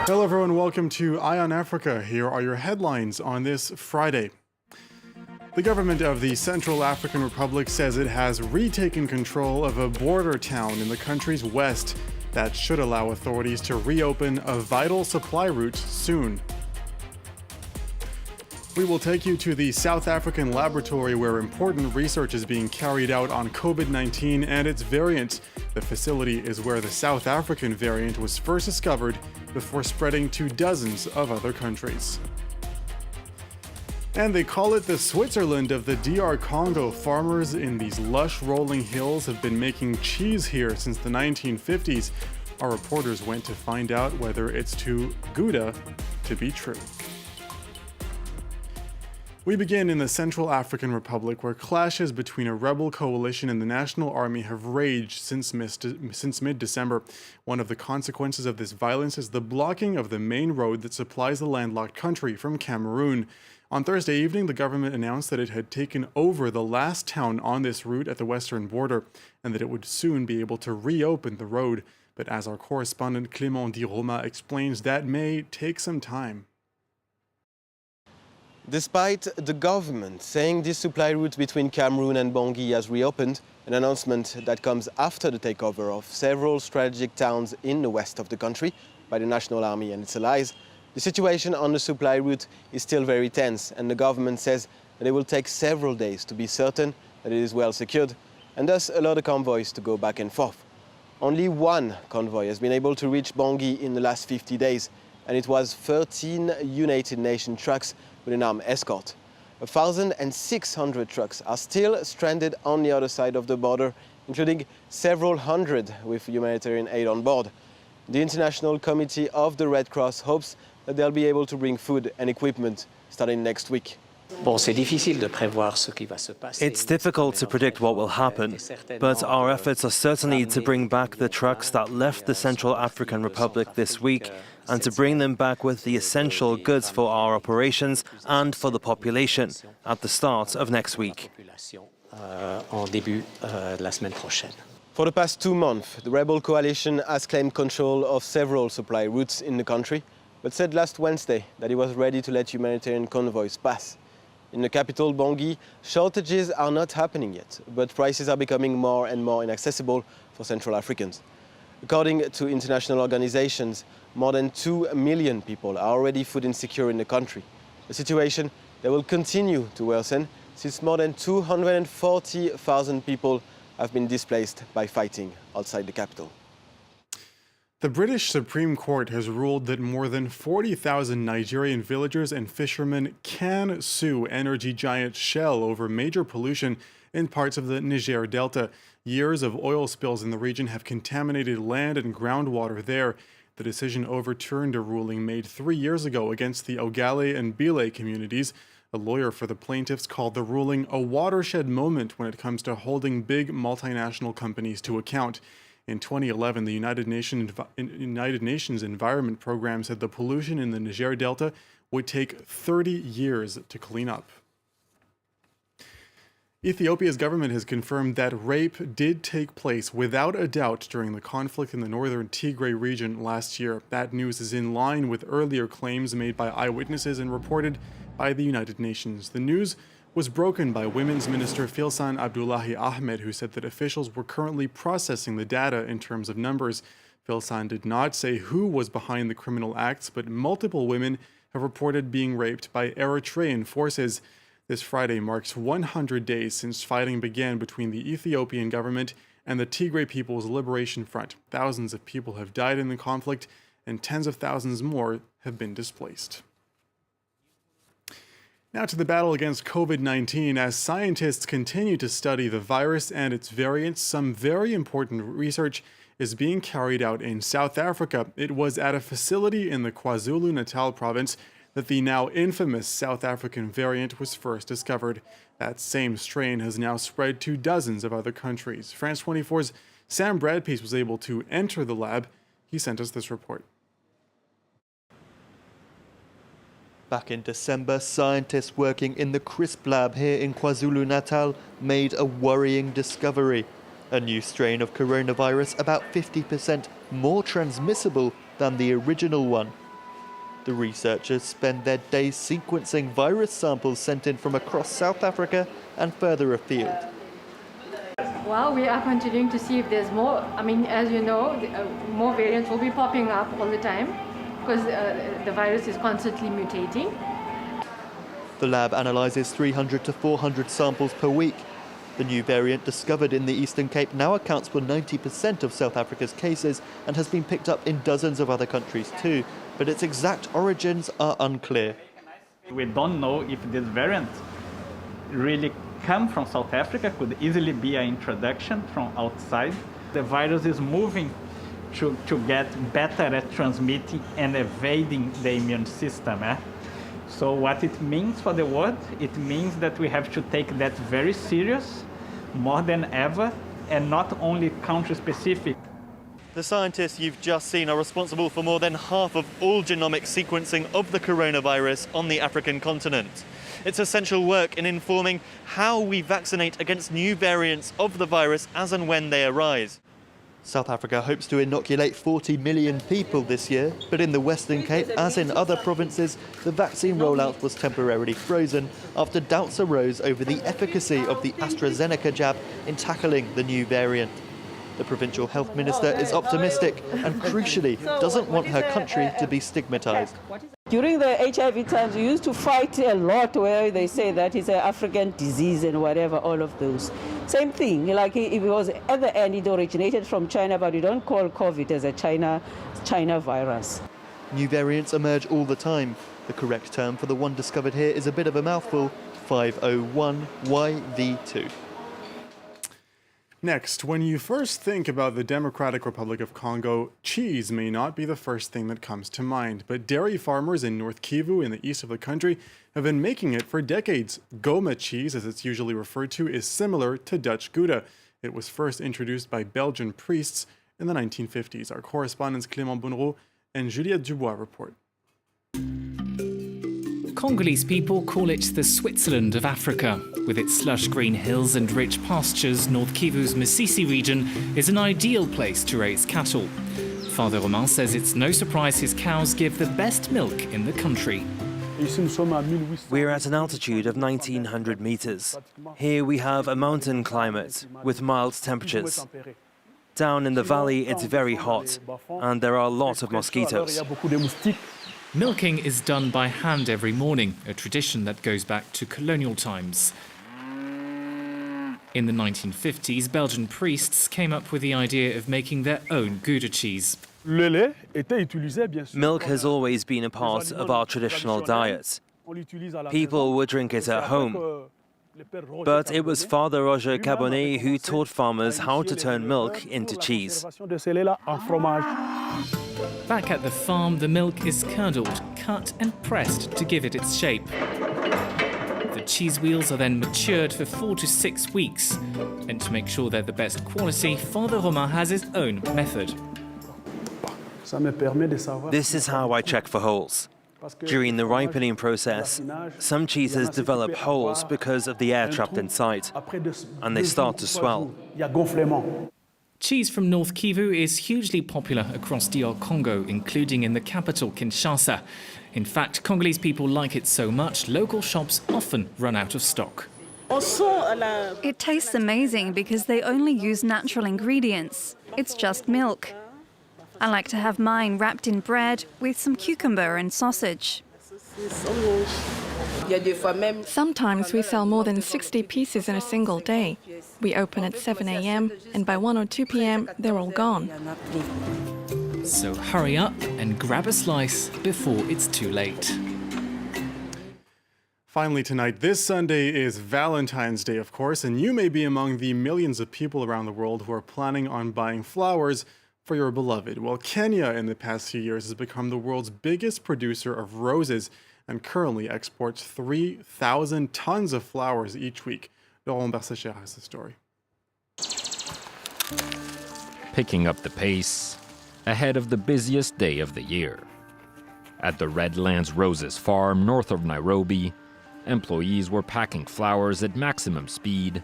Hello everyone, welcome to Eye on Africa. Here are your headlines on this Friday. The government of the Central African Republic says it has retaken control of a border town in the country's west that should allow authorities to reopen a vital supply route soon. We will take you to the South African laboratory where important research is being carried out on COVID-19 and its variants. The facility is where the South African variant was first discovered before spreading to dozens of other countries. And they call it the Switzerland of the DR Congo. Farmers in these lush rolling hills have been making cheese here since the 1950s. Our reporters went to find out whether it's too Gouda to be true. We begin in the Central African Republic, where clashes between a rebel coalition and the National Army have raged since mid-December. One of the consequences of this violence is the blocking of the main road that supplies the landlocked country from Cameroon. On Thursday evening, the government announced that it had taken over the last town on this route at the western border, and that it would soon be able to reopen the road. But as our correspondent Clément Di Roma explains, that may take some time. Despite the government saying this supply route between Cameroon and Bangui has reopened, an announcement that comes after the takeover of several strategic towns in the west of the country by the National Army and its allies, the situation on the supply route is still very tense, and the government says that it will take several days to be certain that it is well secured, and thus allow the convoys to go back and forth. Only one convoy has been able to reach Bangui in the last 50 days, and it was 13 United Nations trucks with an armed escort. 1,600 trucks are still stranded on the other side of the border, including several hundred with humanitarian aid on board. The International Committee of the Red Cross hopes that they'll be able to bring food and equipment starting next week. It's difficult to predict what will happen, but our efforts are certainly to bring back the trucks that left the Central African Republic this week and to bring them back with the essential goods for our operations and for the population at the start of next week. For the past 2 months, the rebel coalition has claimed control of several supply routes in the country, but said last Wednesday that it was ready to let humanitarian convoys pass. In the capital, Bangui, shortages are not happening yet, but prices are becoming more and more inaccessible for Central Africans. According to international organizations, more than 2 million people are already food insecure in the country. A situation that will continue to worsen since more than 240,000 people have been displaced by fighting outside the capital. The British Supreme Court has ruled that more than 40,000 Nigerian villagers and fishermen can sue energy giant Shell over major pollution in parts of the Niger Delta. Years of oil spills in the region have contaminated land and groundwater there. The decision overturned a ruling made 3 years ago against the Ogale and Bile communities. A lawyer for the plaintiffs called the ruling a watershed moment when it comes to holding big multinational companies to account. In 2011, the United Nations Environment Program said the pollution in the Niger Delta would take 30 years to clean up. Ethiopia's government has confirmed that rape did take place without a doubt during the conflict in the northern Tigray region last year. That news is in line with earlier claims made by eyewitnesses and reported by the United Nations. The news was broken by Women's Minister Filsan Abdullahi Ahmed, who said that officials were currently processing the data in terms of numbers. Filsan did not say who was behind the criminal acts, but multiple women have reported being raped by Eritrean forces. This Friday marks 100 days since fighting began between the Ethiopian government and the Tigray People's Liberation Front. Thousands of people have died in the conflict, and tens of thousands more have been displaced. Now to the battle against COVID-19. As scientists continue to study the virus and its variants, some very important research is being carried out in South Africa. It was at a facility in the KwaZulu-Natal province that the now infamous South African variant was first discovered. That same strain has now spread to dozens of other countries. France 24's Sam Bradpeace was able to enter the lab. He sent us this report. Back in December, scientists working in the CRISP lab here in KwaZulu-Natal made a worrying discovery. A new strain of coronavirus about 50% more transmissible than the original one. The researchers spend their days sequencing virus samples sent in from across South Africa and further afield. Well, we are continuing to see if there's more. I mean, as you know, more variants will be popping up all the time because the virus is constantly mutating. The lab analyses 300 to 400 samples per week. The new variant discovered in the Eastern Cape now accounts for 90% of South Africa's cases and has been picked up in dozens of other countries too, but its exact origins are unclear. We don't know if this variant really come from South Africa, could easily be an introduction from outside. The virus is moving to get better at transmitting and evading the immune system. So what it means for the world, it means that we have to take that very serious, more than ever, and not only country-specific. The scientists you've just seen are responsible for more than half of all genomic sequencing of the coronavirus on the African continent. It's essential work in informing how we vaccinate against new variants of the virus as and when they arise. South Africa hopes to inoculate 40 million people this year, but in the Western Cape, as in other provinces, the vaccine rollout was temporarily frozen after doubts arose over the efficacy of the AstraZeneca jab in tackling the new variant. The provincial health minister is optimistic and, crucially, doesn't want her country to be stigmatized. During the HIV times, we used to fight a lot where they say that it's an African disease and whatever, all of those. Same thing, like if it was at the end, it originated from China, but we don't call COVID as a China virus. New variants emerge all the time. The correct term for the one discovered here is a bit of a mouthful, 501YV2. Next, when you first think about the Democratic Republic of Congo, cheese may not be the first thing that comes to mind, but dairy farmers in North Kivu in the east of the country have been making it for decades. Goma cheese, as it's usually referred to, is similar to Dutch Gouda. It was first introduced by Belgian priests in the 1950s. Our correspondents Clément Bonnereau and Juliette Dubois report. Congolese people call it the Switzerland of Africa. With its lush green hills and rich pastures, North Kivu's Masisi region is an ideal place to raise cattle. Father Romain says it's no surprise his cows give the best milk in the country. We're at an altitude of 1900 meters. Here we have a mountain climate with mild temperatures. Down in the valley it's very hot and there are a lot of mosquitoes. Milking is done by hand every morning, a tradition that goes back to colonial times. In the 1950s, Belgian priests came up with the idea of making their own Gouda cheese. Milk has always been a part of our traditional diet. People would drink it at home. But it was Father Roger Cabonnet who taught farmers how to turn milk into cheese. Back at the farm, the milk is curdled, cut and pressed to give it its shape. The cheese wheels are then matured for 4 to 6 weeks. And to make sure they're the best quality, Father Romain has his own method. This is how I check for holes. During the ripening process, some cheeses develop holes because of the air trapped inside, and they start to swell. Cheese from North Kivu is hugely popular across DR Congo, including in the capital, Kinshasa. In fact, Congolese people like it so much, local shops often run out of stock. It tastes amazing because they only use natural ingredients. It's just milk. I like to have mine wrapped in bread with some cucumber and sausage. Sometimes we sell more than 60 pieces in a single day. We open at 7 a.m. and by 1 or 2 p.m. they're all gone. So hurry up and grab a slice before it's too late. Finally tonight, this Sunday is Valentine's Day, of course, and you may be among the millions of people around the world who are planning on buying flowers for your beloved. Well, Kenya in the past few years has become the world's biggest producer of roses and currently exports 3,000 tons of flowers each week. Laurent Bersacher has the story. Picking up the pace ahead of the busiest day of the year. At the Redlands Roses farm north of Nairobi, employees were packing flowers at maximum speed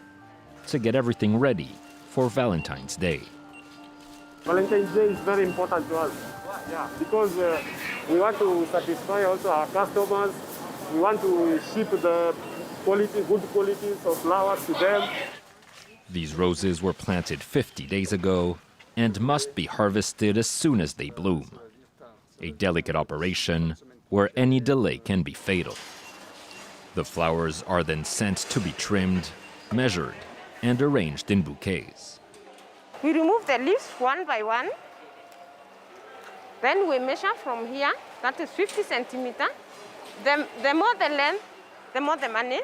to get everything ready for Valentine's Day. Valentine's Day is very important to us, because We want to satisfy also our customers. We want to ship the good qualities of flowers to them. These roses were planted 50 days ago and must be harvested as soon as they bloom. A delicate operation where any delay can be fatal. The flowers are then sent to be trimmed, measured, and arranged in bouquets. We remove the leaves one by one. Then we measure from here, that is 50 centimeters. The more the length, the more the money.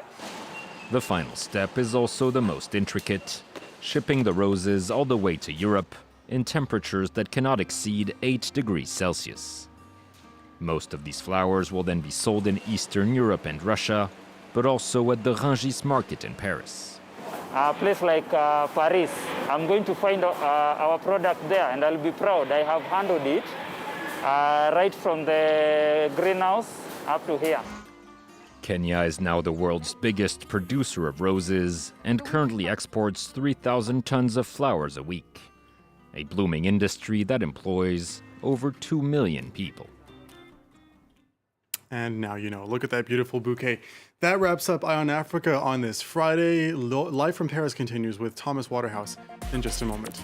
The final step is also the most intricate, shipping the roses all the way to Europe in temperatures that cannot exceed 8 degrees Celsius. Most of these flowers will then be sold in Eastern Europe and Russia, but also at the Rungis market in Paris. A place like Paris, I'm going to find our product there, and I'll be proud. I have handled it right from the greenhouse up to here. Kenya is now the world's biggest producer of roses and currently exports 3,000 tons of flowers a week, a blooming industry that employs over 2 million people. And now you know. Look at that beautiful bouquet. That wraps up Eye on Africa on this Friday. Live from Paris continues with Thomas Waterhouse in just a moment.